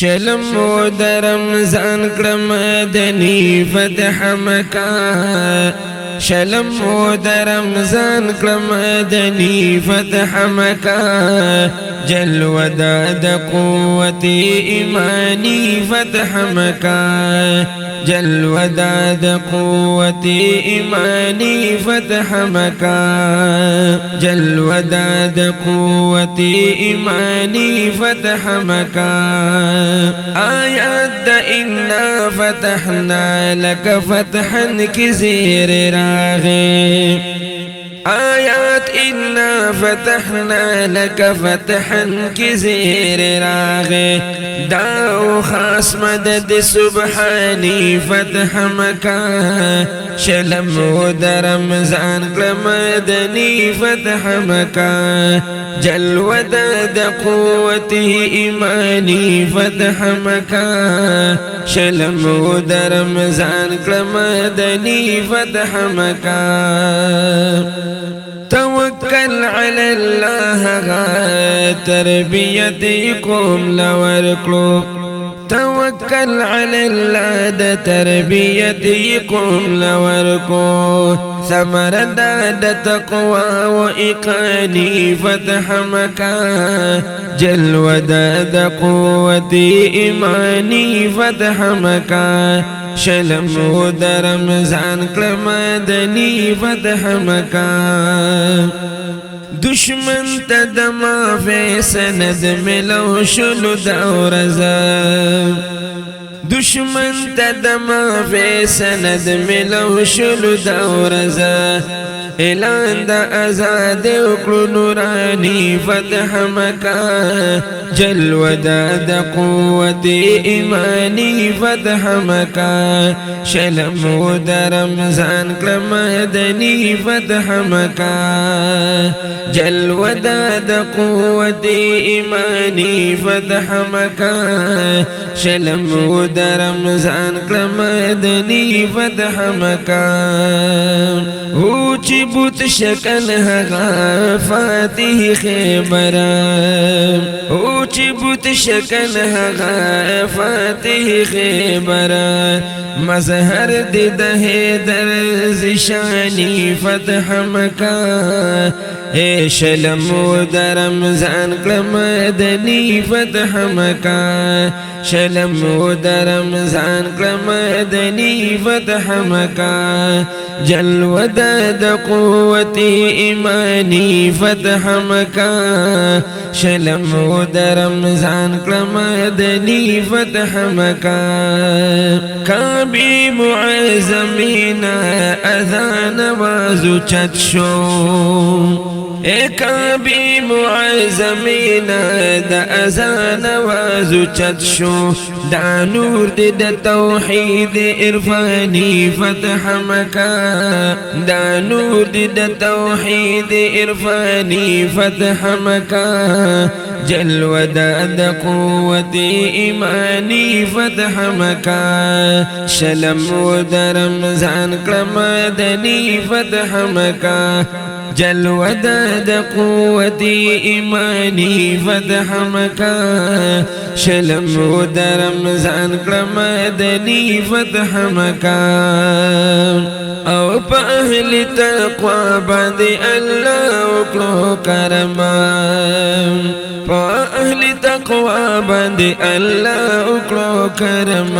شلم د رمضان کړم مدني فتح مکه شلم د رمضان کړم مدني فتح مکه جلوه د قوت ایمانی فتح مکه جلوه د قوت ایمانی فتح مکه جلوه د قوت ایمانی فتح مکه آیات انا فتحنا لك فتحا کی زیر راغے آیات انا فتحنا لك فتحا کی زیر راغے داو خاص مدد سبحانی فتح مکہ شلم د رمضان کړم مدني فتح مکہ جلوه د قوت ایمانی فتح مکہ شلم د رمضان کړم مدني فتح مکہ توکل علی الله تربیت کوم لور کړو توکل علی الله د تربیت کوم لور کو ثمر د تقوا و اقانی فتح مکہ جلوه د قوت ایمانی فتح مکہ شلم د رمضان کړم مدني فتح مکہ دشمن تد ما فیسند ملو شلو دورزا دشمن تد ما فیسند ملو شلو دورزا اعلان د آزاد وکړو نورانی فتح مکہ جلوه د قوت ایمانی فتح مکہ شلم د رمضان کړم مدني فتح مکہ جلوه د قوت ایمانی فتح مکہ شلم د رمضان کړم مدني فتح مکہ هو چې بوت شکل هغه فاتح خیبر او چې بوت شکل هغه فاتح خیبر مظهر د حیدر زشانی فتح مکہ اے شلم د رمضان کړم مدني فتح مکہ شلم د رمضان کړم مدني فتح مکہ جلوه د قوت ایمانی فتح مکہ شلم د رمضان کړم مدني فتح مکہ کعبه معظمینا اذان وازو چت شو اے کعبه معظمینا د اذان وازو چت شو دا نور د توحید عرفانی فتح مکہ دا نور د توحید عرفانی فتح مکہ جلوه د قوت ایمانی فتح مکہ شلم د رمضان کړم مدني فتح مکہ جلوه د قوت ایمانی فتح مکہ شلم د رمضان کړم مدني فتح مکہ او په اهل تقوا باندې الله وکړو کرم په اهل تقوا باندې الله وکړو کرم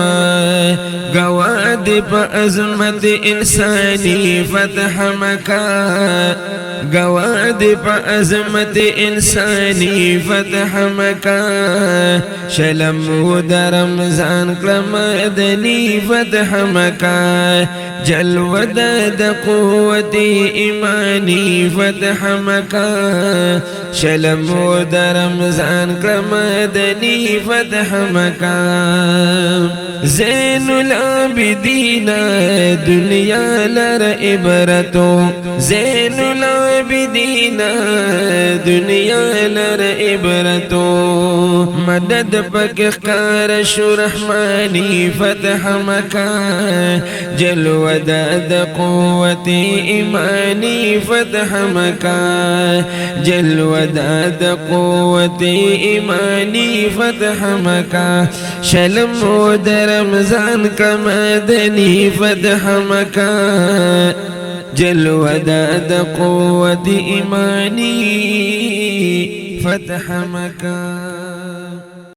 گواد په عظمت انسانی فتح مکہ گواد په عظمت انسانی فتح مکہ شلم د رمضان کړم مدني فتح مکہ جلوه د قوت ایمانی فتح مکہ شلم د رمضان کړم مدني فتح مکہ زین العابدین دنیا لر عبرتو زین العابدین دنیا لر عبرتو مدد پک ښکار شو رحمانی فتح مکہ جلوه د قوت ایمانی فتح مکہ جلوه د قوت ایمانی ایمانی فتح مکا شلم و در رمضان کا مدنی فتح مکا جلوہ دا قوت ایمانی فتح مکا